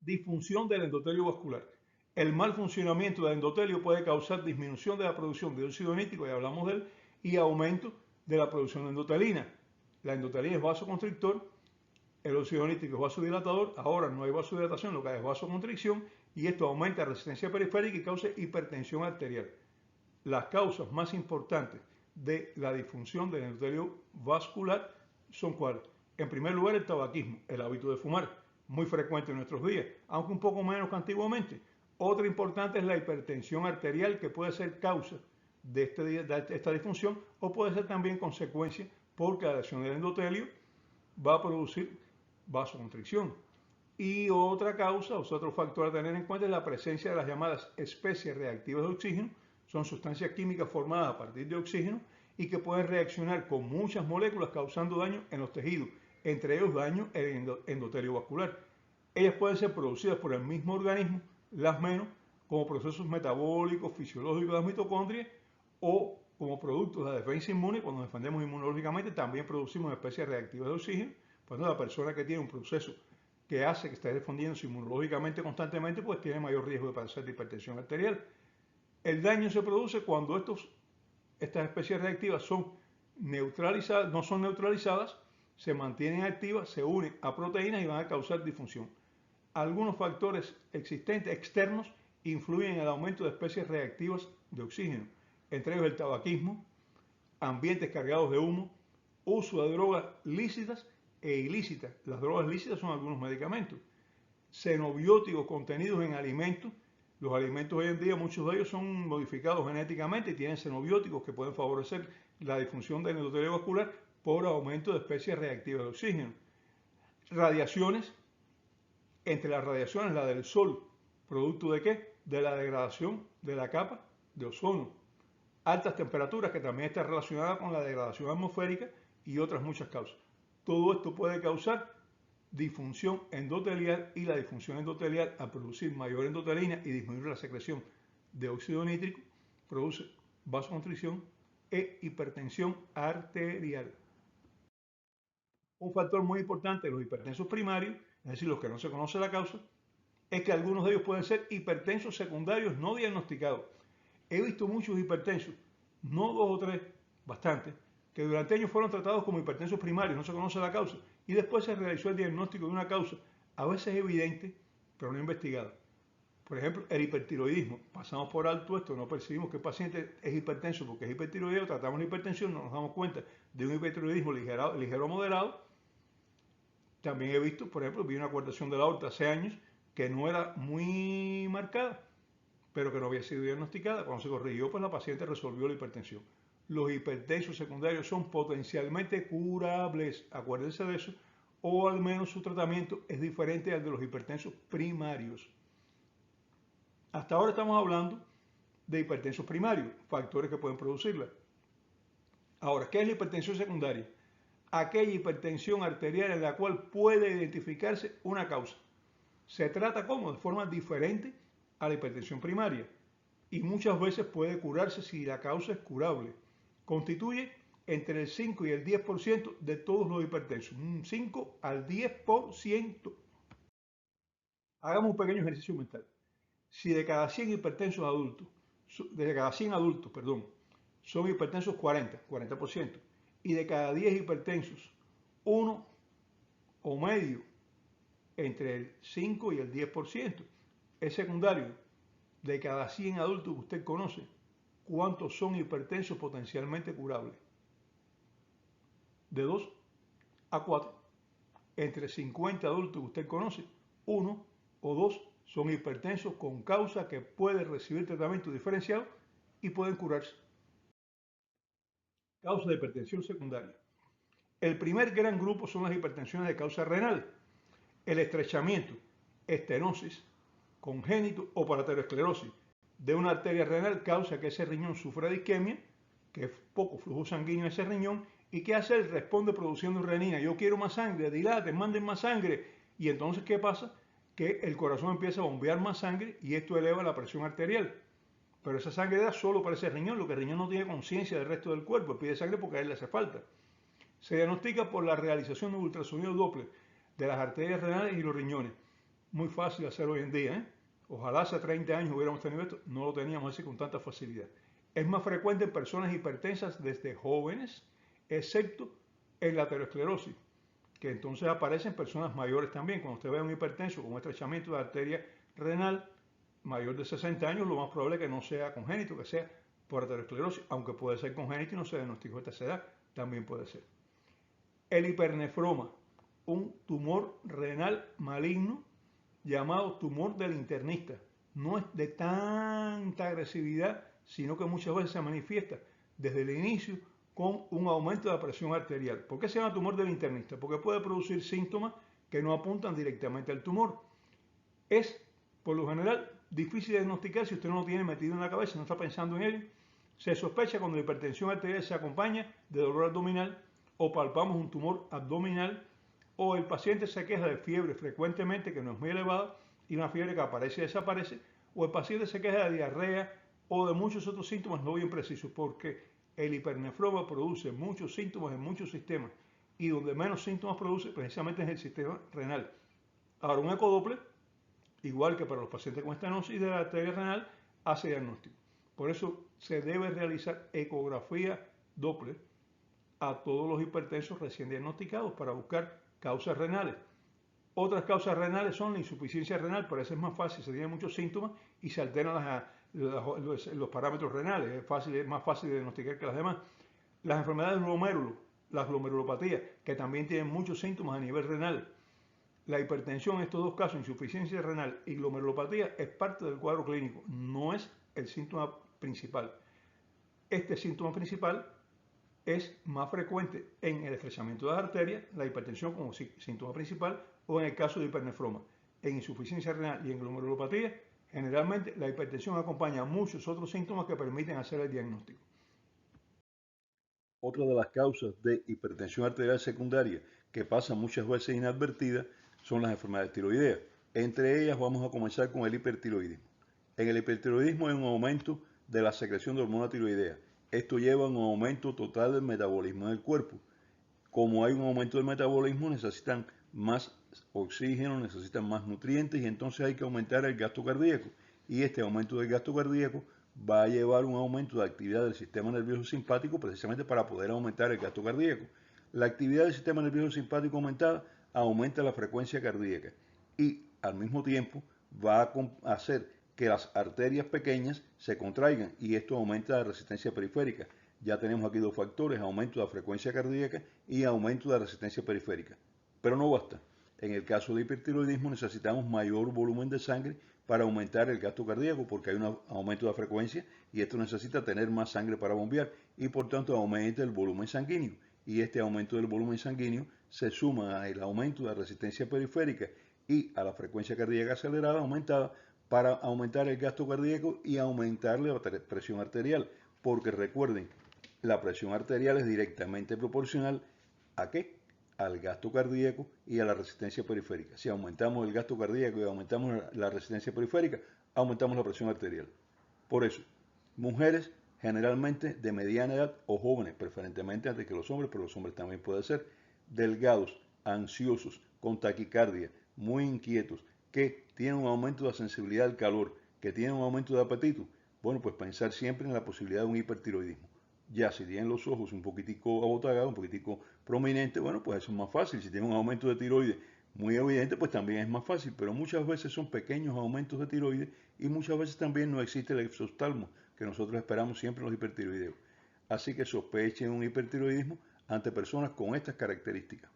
Disfunción del endotelio vascular. El mal funcionamiento del endotelio puede causar disminución de la producción de dióxido nítrico, ya hablamos de él, y aumento de la producción de endotelina. La endotelina es vasoconstrictor, el óxido nítrico es vasodilatador. Ahora no hay vasodilatación, lo que hay es vasoconstricción, y esto aumenta la resistencia periférica y causa hipertensión arterial. Las causas más importantes de la disfunción del endotelio vascular son cuáles. En primer lugar, el tabaquismo, el hábito de fumar, muy frecuente en nuestros días, aunque un poco menos que antiguamente. Otra importante es la hipertensión arterial, que puede ser causa de esta disfunción o puede ser también consecuencia porque la lesión del endotelio va a producir vasoconstricción. Y otra causa, otro factor a tener en cuenta es la presencia de las llamadas especies reactivas de oxígeno. Son sustancias químicas formadas a partir de oxígeno y que pueden reaccionar con muchas moléculas causando daño en los tejidos, entre ellos daño en el endotelio vascular. Ellas pueden ser producidas por el mismo organismo, las menos, como procesos metabólicos, fisiológicos de las mitocondrias o como productos de la defensa inmune. Cuando nos defendemos inmunológicamente también producimos especies reactivas de oxígeno. Por ejemplo, la persona que tiene un proceso que hace que esté defendiéndose inmunológicamente constantemente, pues tiene mayor riesgo de padecer de hipertensión arterial. El daño se produce cuando estas especies reactivas son neutralizadas, no son neutralizadas, se mantienen activas, se unen a proteínas y van a causar disfunción. Algunos factores existentes externos influyen en el aumento de especies reactivas de oxígeno, entre ellos el tabaquismo, ambientes cargados de humo, uso de drogas lícitas e ilícitas. Las drogas lícitas son algunos medicamentos. Xenobióticos contenidos en alimentos. Los alimentos hoy en día, muchos de ellos son modificados genéticamente y tienen xenobióticos que pueden favorecer la disfunción del endotelio vascular por aumento de especies reactivas de oxígeno. Radiaciones. Entre las radiaciones, la del sol, ¿producto de qué? De la degradación de la capa de ozono. Altas temperaturas, que también está relacionada con la degradación atmosférica, y otras muchas causas. Todo esto puede causar disfunción endotelial, y la disfunción endotelial, al producir mayor endotelina y disminuir la secreción de óxido nítrico, produce vasoconstricción e hipertensión arterial. Un factor muy importante de los hipertensos primarios, es decir, los que no se conoce la causa, es que algunos de ellos pueden ser hipertensos secundarios no diagnosticados. He visto muchos hipertensos, no dos o tres, bastantes, que durante años fueron tratados como hipertensos primarios, no se conoce la causa, y después se realizó el diagnóstico de una causa, a veces evidente, pero no investigada. Por ejemplo, el hipertiroidismo. Pasamos por alto esto, no percibimos que el paciente es hipertenso porque es hipertiroideo, tratamos la hipertensión, no nos damos cuenta de un hipertiroidismo ligero o moderado. También he visto, por ejemplo, vi una coartación de la aorta hace años que no era muy marcada, pero que no había sido diagnosticada. Cuando se corrigió, pues la paciente resolvió la hipertensión. Los hipertensos secundarios son potencialmente curables, acuérdense de eso, o al menos su tratamiento es diferente al de los hipertensos primarios. Hasta ahora estamos hablando de hipertensos primarios, factores que pueden producirla. Ahora, ¿qué es la hipertensión secundaria? Aquella hipertensión arterial en la cual puede identificarse una causa. Se trata como de forma diferente a la hipertensión primaria y muchas veces puede curarse si la causa es curable. Constituye entre el 5 y el 10% de todos los hipertensos, un 5 al 10%. Hagamos un pequeño ejercicio mental. Si de cada 100 hipertensos adultos, son hipertensos 40%, y de cada 10 hipertensos, uno o medio, entre el 5 y el 10%, es secundario. De cada 100 adultos que usted conoce, ¿cuántos son hipertensos potencialmente curables? De 2 a 4. Entre 50 adultos que usted conoce, uno o dos son hipertensos con causa que pueden recibir tratamiento diferenciado y pueden curarse. Causa de hipertensión secundaria. El primer gran grupo son las hipertensiones de causa renal. El estrechamiento, estenosis, congénito o por aterosclerosis de una arteria renal causa que ese riñón sufra de isquemia, que es poco flujo sanguíneo en ese riñón, y ¿qué hace? Él responde produciendo renina. Yo quiero más sangre, dilaten, manden más sangre. Y entonces, ¿qué pasa? Que el corazón empieza a bombear más sangre y esto eleva la presión arterial. Pero esa sangre da solo para ese riñón, lo que el riñón no tiene conciencia del resto del cuerpo, pide sangre porque a él le hace falta. Se diagnostica por la realización de ultrasonido Doppler de las arterias renales y los riñones. muy fácil hacer hoy en día, ¿eh? Ojalá hace 30 años hubiéramos tenido esto, no lo teníamos así con tanta facilidad. Es más frecuente en personas hipertensas desde jóvenes, excepto en la aterosclerosis, que entonces aparece en personas mayores también. Cuando usted ve a un hipertenso con un estrechamiento de arteria renal mayor de 60 años, lo más probable es que no sea congénito, que sea por aterosclerosis, aunque puede ser congénito y no se diagnosticó esta edad, también puede ser. El hipernefroma, un tumor renal maligno llamado tumor del internista. No es de tanta agresividad, sino que muchas veces se manifiesta desde el inicio con un aumento de la presión arterial. ¿Por qué se llama tumor del internista? Porque puede producir síntomas que no apuntan directamente al tumor. Es, por lo general, difícil de diagnosticar si usted no lo tiene metido en la cabeza, no está pensando en ello. Se sospecha cuando la hipertensión arterial se acompaña de dolor abdominal o palpamos un tumor abdominal o el paciente se queja de fiebre frecuentemente que no es muy elevada y una fiebre que aparece y desaparece, o el paciente se queja de diarrea o de muchos otros síntomas no bien precisos, porque el hipernefroma produce muchos síntomas en muchos sistemas y donde menos síntomas produce precisamente es el sistema renal. Ahora, un ecodoppler, igual que para los pacientes con estenosis de la arteria renal, hace diagnóstico. Por eso se debe realizar ecografía Doppler a todos los hipertensos recién diagnosticados para buscar causas renales. Otras causas renales son la insuficiencia renal, pero eso es más fácil, se tienen muchos síntomas y se alternan los parámetros renales, es más fácil de diagnosticar que las demás. Las enfermedades del glomérulo, las glomerulopatías, que también tienen muchos síntomas a nivel renal. La hipertensión en estos dos casos, insuficiencia renal y glomerulopatía, es parte del cuadro clínico, no es el síntoma principal. Este síntoma principal es más frecuente en el estrechamiento de las arterias, la hipertensión como síntoma principal, o en el caso de hipernefroma. En insuficiencia renal y en glomerulopatía, generalmente la hipertensión acompaña a muchos otros síntomas que permiten hacer el diagnóstico. Otra de las causas de hipertensión arterial secundaria que pasa muchas veces inadvertida son las enfermedades tiroideas. Entre ellas vamos a comenzar con el hipertiroidismo. En el hipertiroidismo hay un aumento de la secreción de hormona tiroidea. Esto lleva a un aumento total del metabolismo en el cuerpo. Como hay un aumento del metabolismo, necesitan más oxígeno, necesitan más nutrientes y entonces hay que aumentar el gasto cardíaco. Y este aumento del gasto cardíaco va a llevar un aumento de actividad del sistema nervioso simpático precisamente para poder aumentar el gasto cardíaco. La actividad del sistema nervioso simpático aumentada aumenta la frecuencia cardíaca y al mismo tiempo va a hacer que las arterias pequeñas se contraigan y esto aumenta la resistencia periférica. Ya tenemos aquí dos factores, aumento de la frecuencia cardíaca y aumento de la resistencia periférica. Pero no basta. En el caso de hipertiroidismo necesitamos mayor volumen de sangre para aumentar el gasto cardíaco porque hay un aumento de la frecuencia y esto necesita tener más sangre para bombear y por tanto aumenta el volumen sanguíneo. Y este aumento del volumen sanguíneo se suma al aumento de la resistencia periférica y a la frecuencia cardíaca acelerada aumentada para aumentar el gasto cardíaco y aumentar la presión arterial. Porque recuerden, la presión arterial es directamente proporcional ¿a qué? Al gasto cardíaco y a la resistencia periférica. Si aumentamos el gasto cardíaco y aumentamos la resistencia periférica, aumentamos la presión arterial. Por eso, mujeres generalmente de mediana edad o jóvenes, preferentemente antes que los hombres, pero los hombres también pueden ser, delgados, ansiosos, con taquicardia, muy inquietos, que tienen un aumento de la sensibilidad al calor, que tienen un aumento de apetito, bueno, pues pensar siempre en la posibilidad de un hipertiroidismo. Ya si tienen los ojos un poquitico abotagados, un poquitico prominente, bueno, pues eso es más fácil. Si tienen un aumento de tiroides muy evidente, pues también es más fácil. Pero muchas veces son pequeños aumentos de tiroides y muchas veces también no existe el exoftalmo, que nosotros esperamos siempre en los hipertiroideos. Así que sospechen un hipertiroidismo ante personas con estas características.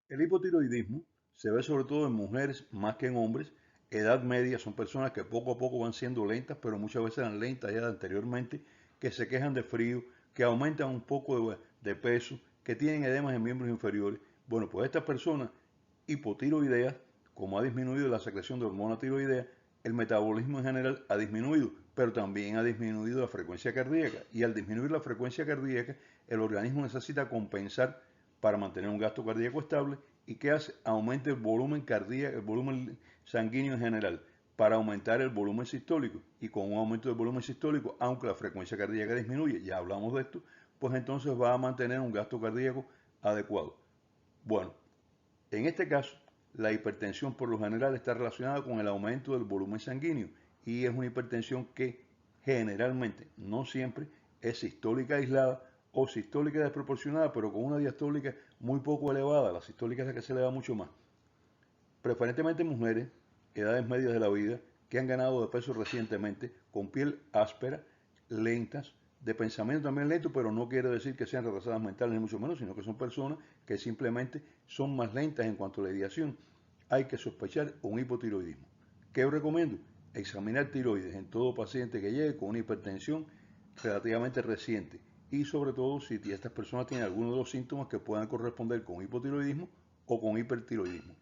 El hipotiroidismo se ve sobre todo en mujeres más que en hombres. Edad media son personas que poco a poco van siendo lentas, pero muchas veces eran lentas ya anteriormente, que se quejan de frío, que aumentan un poco de peso, que tienen edemas en miembros inferiores. Bueno, pues estas personas hipotiroideas, como ha disminuido la secreción de hormona tiroidea, el metabolismo en general ha disminuido, pero también ha disminuido la frecuencia cardíaca. Y al disminuir la frecuencia cardíaca, el organismo necesita compensar para mantener un gasto cardíaco estable. ¿Y qué hace? Aumenta el volumen cardíaco, el volumen sanguíneo en general, para aumentar el volumen sistólico. Y con un aumento del volumen sistólico, aunque la frecuencia cardíaca disminuye, ya hablamos de esto, pues entonces va a mantener un gasto cardíaco adecuado. Bueno, en este caso, La hipertensión por lo general está relacionada con el aumento del volumen sanguíneo y es una hipertensión que generalmente, no siempre, es sistólica aislada o sistólica desproporcionada, pero con una diastólica muy poco elevada. La sistólica es la que se eleva mucho más. Preferentemente mujeres, edades medias de la vida, que han ganado de peso recientemente, con piel áspera, lentas, de pensamiento también lento, pero no quiere decir que sean retrasadas mentales ni mucho menos, sino que son personas que simplemente son más lentas en cuanto a la ideación. Hay que sospechar un hipotiroidismo. ¿Qué os recomiendo? Examinar tiroides en todo paciente que llegue con una hipertensión relativamente reciente y sobre todo si estas personas tienen alguno de los síntomas que puedan corresponder con hipotiroidismo o con hipertiroidismo.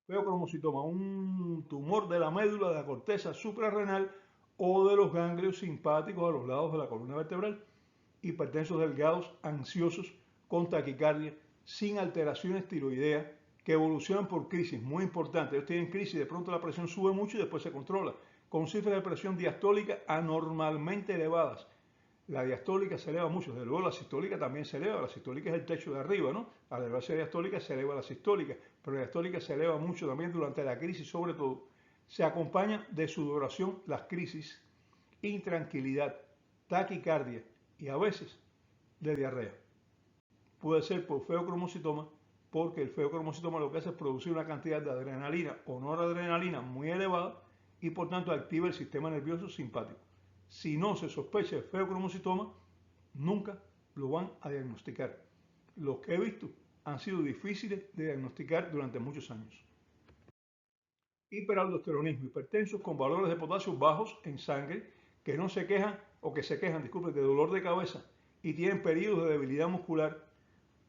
Feocromocitoma, un tumor de la médula de la corteza suprarrenal o de los ganglios simpáticos a los lados de la columna vertebral. Hipertensos delgados, ansiosos, con taquicardia, sin alteraciones tiroideas, que evolucionan por crisis, muy importante. Ellos tienen crisis, de pronto la presión sube mucho y después se controla, con cifras de presión diastólica anormalmente elevadas. La diastólica se eleva mucho, desde luego la sistólica también se eleva, la sistólica es el techo de arriba, ¿no? Al elevarse la diastólica se eleva la sistólica, pero la diastólica se eleva mucho también durante la crisis, sobre todo. Se acompaña de sudoración las crisis, intranquilidad, taquicardia y a veces de diarrea. Puede ser por feocromocitoma, porque el feocromocitoma lo que hace es producir una cantidad de adrenalina o noradrenalina muy elevada y por tanto activa el sistema nervioso simpático. Si no se sospecha de feocromocitoma, nunca lo van a diagnosticar. Los que he visto han sido difíciles de diagnosticar durante muchos años. Hiperaldosteronismo, hipertensos con valores de potasio bajos en sangre que no se quejan o que se quejan, disculpen, de dolor de cabeza y tienen periodos de debilidad muscular,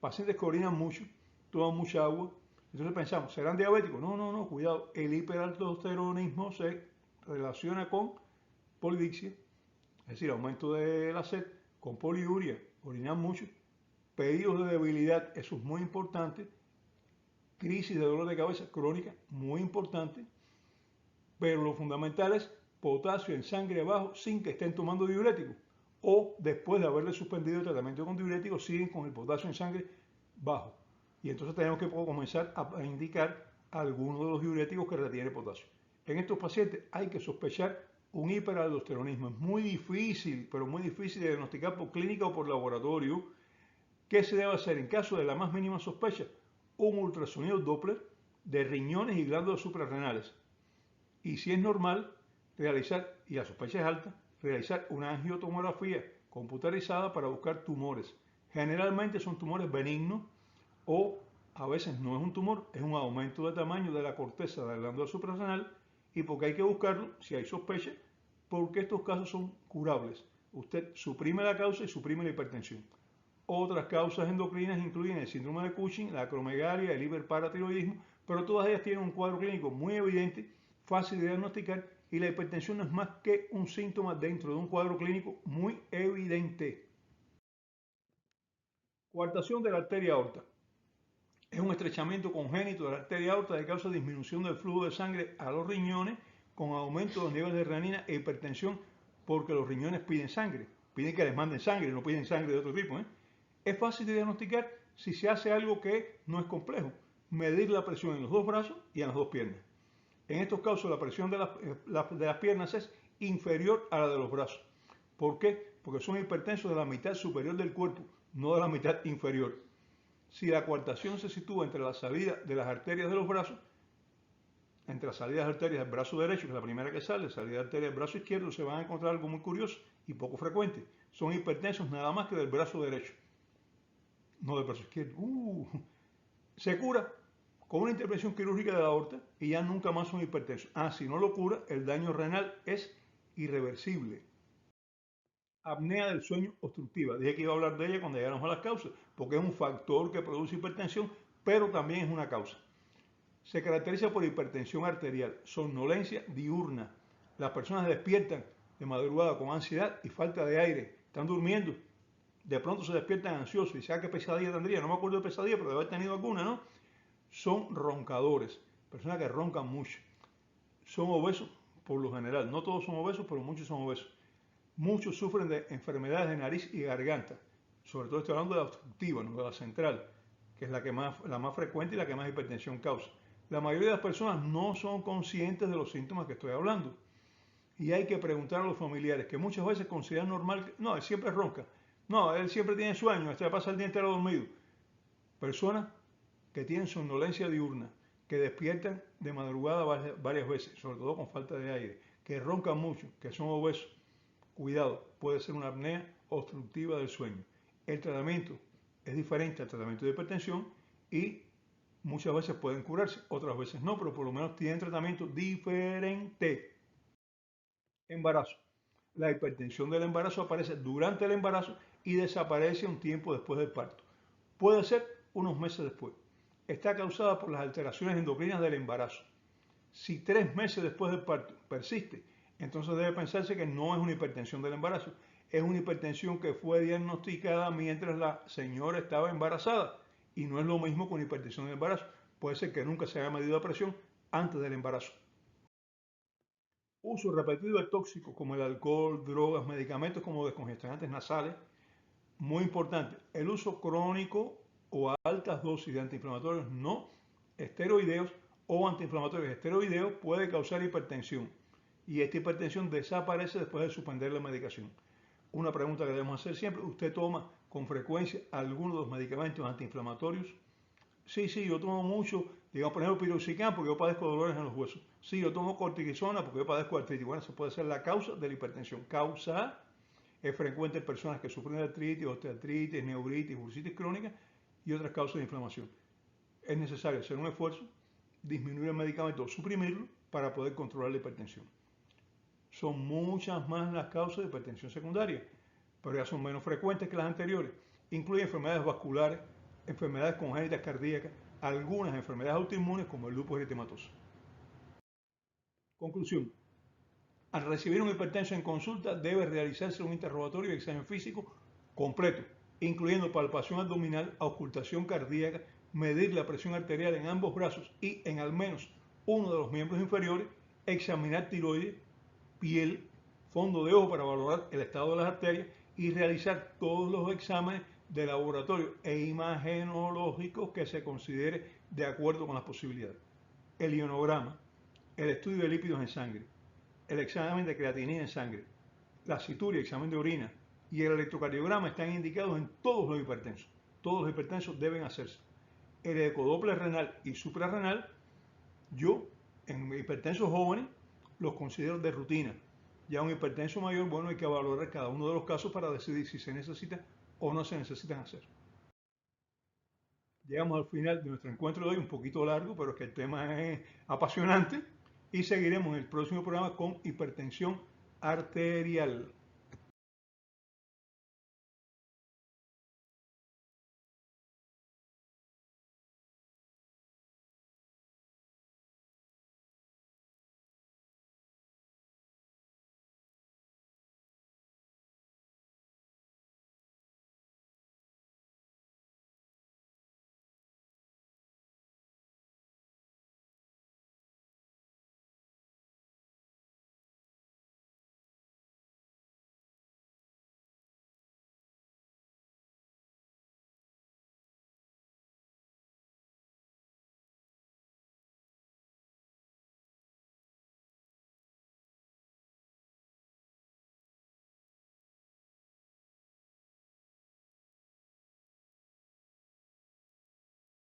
pacientes que orinan mucho, toman mucha agua. Entonces pensamos, ¿serán diabéticos? No, cuidado. El hiperaldosteronismo se relaciona con polidixia, es decir, aumento de la sed, con poliuria, orinan mucho, pedidos de debilidad, eso es muy importante, crisis de dolor de cabeza crónica, muy importante, pero lo fundamental es potasio en sangre bajo sin que estén tomando diuréticos o después de haberle suspendido el tratamiento con diuréticos siguen con el potasio en sangre bajo. Y entonces tenemos que comenzar a indicar algunos de los diuréticos que retiene potasio. En estos pacientes hay que sospechar un hiperaldosteronismo. Es muy difícil, pero muy difícil de diagnosticar por clínica o por laboratorio. ¿Qué se debe hacer en caso de la más mínima sospecha? Un ultrasonido Doppler de riñones y glándulas suprarrenales. Y si es normal, realizar, y la sospecha es alta, realizar una angiotomografía computarizada para buscar tumores. Generalmente son tumores benignos o a veces no es un tumor, es un aumento de tamaño de la corteza de la glándula suprarrenal y porque hay que buscarlo si hay sospecha, porque estos casos son curables. Usted suprime la causa y suprime la hipertensión. Otras causas endocrinas incluyen el síndrome de Cushing, la acromegalia, el hiperparatiroidismo, pero todas ellas tienen un cuadro clínico muy evidente, fácil de diagnosticar y la hipertensión no es más que un síntoma dentro de un cuadro clínico muy evidente. Coartación de la arteria aorta. Es un estrechamiento congénito de la arteria aorta que causa disminución del flujo de sangre a los riñones con aumento de los niveles de renina e hipertensión porque los riñones piden sangre. Piden que les manden sangre, no piden sangre de otro tipo. Es fácil de diagnosticar si se hace algo que no es complejo. Medir la presión en los dos brazos y en las dos piernas. En estos casos la presión de las piernas es inferior a la de los brazos. ¿Por qué? Porque son hipertensos de la mitad superior del cuerpo, no de la mitad inferior. Si la coartación se sitúa entre la salida de las arterias de los brazos, entre las salidas de arterias del brazo derecho, que es la primera que sale, la salida de arterias del brazo izquierdo, se van a encontrar algo muy curioso y poco frecuente. Son hipertensos nada más que del brazo derecho, no del brazo izquierdo. Se cura con una intervención quirúrgica de la aorta y ya nunca más son hipertensos. Si no lo cura, el daño renal es irreversible. Apnea del sueño obstructiva. Dije que iba a hablar de ella cuando llegáramos a las causas, porque es un factor que produce hipertensión, pero también es una causa. Se caracteriza por hipertensión arterial, somnolencia diurna. Las personas despiertan de madrugada con ansiedad y falta de aire. Están durmiendo. De pronto se despiertan ansiosos y saben qué pesadilla tendría. No me acuerdo de pesadilla, pero debe haber tenido alguna, ¿no? Son roncadores. Personas que roncan mucho. Son obesos por lo general. No todos son obesos, pero muchos son obesos. Muchos sufren de enfermedades de nariz y garganta. Sobre todo estoy hablando de la obstructiva, no de la central, que es la más frecuente y la que más hipertensión causa. La mayoría de las personas no son conscientes de los síntomas que estoy hablando. Y hay que preguntar a los familiares, que muchas veces consideran normal, no, él siempre ronca, no, él siempre tiene sueño, este pasa el día entero dormido. Personas que tienen somnolencia diurna, que despiertan de madrugada varias veces, sobre todo con falta de aire, que roncan mucho, que son obesos. Cuidado, puede ser una apnea obstructiva del sueño. El tratamiento es diferente al tratamiento de hipertensión y muchas veces pueden curarse, otras veces no, pero por lo menos tienen tratamiento diferente. Embarazo. La hipertensión del embarazo aparece durante el embarazo y desaparece un tiempo después del parto. Puede ser unos meses después. Está causada por las alteraciones endocrinas del embarazo. Si 3 meses después del parto persiste, entonces debe pensarse que no es una hipertensión del embarazo, es una hipertensión que fue diagnosticada mientras la señora estaba embarazada y no es lo mismo que una hipertensión del embarazo. Puede ser que nunca se haya medido la presión antes del embarazo. Uso repetido de tóxicos como el alcohol, drogas, medicamentos como descongestionantes nasales. Muy importante, el uso crónico o a altas dosis de antiinflamatorios no esteroideos o antiinflamatorios esteroideos puede causar hipertensión y esta hipertensión desaparece después de suspender la medicación. Una pregunta que debemos hacer siempre, ¿usted toma con frecuencia alguno de los medicamentos antiinflamatorios? Sí, yo tomo mucho, digamos, por ejemplo, piroxicam porque yo padezco dolores en los huesos. Sí, yo tomo cortisona porque yo padezco artritis. Bueno, eso puede ser la causa de la hipertensión. Causa es frecuente en personas que sufren de artritis, osteoartritis, neuritis, bursitis crónica y otras causas de inflamación. Es necesario hacer un esfuerzo, disminuir el medicamento o suprimirlo para poder controlar la hipertensión. Son muchas más las causas de hipertensión secundaria, pero ya son menos frecuentes que las anteriores. Incluye enfermedades vasculares, enfermedades congénitas cardíacas, algunas enfermedades autoinmunes como el lupus eritematoso. Conclusión. Al recibir un hipertenso en consulta debe realizarse un interrogatorio y examen físico completo, incluyendo palpación abdominal, auscultación cardíaca, medir la presión arterial en ambos brazos y en al menos uno de los miembros inferiores, examinar tiroides, piel, fondo de ojo para valorar el estado de las arterias y realizar todos los exámenes de laboratorio e imagenológicos que se considere de acuerdo con las posibilidades. El ionograma, el estudio de lípidos en sangre, el examen de creatinina en sangre, la cituria, examen de orina y el electrocardiograma están indicados en todos los hipertensos. Todos los hipertensos deben hacerse. El ecodoppler renal y suprarrenal, yo en hipertensos jóvenes los considero de rutina. Ya un hipertenso mayor, bueno, hay que valorar cada uno de los casos para decidir si se necesita o no se necesitan hacer. Llegamos al final de nuestro encuentro de hoy, un poquito largo, pero es que el tema es apasionante y seguiremos en el próximo programa con hipertensión arterial.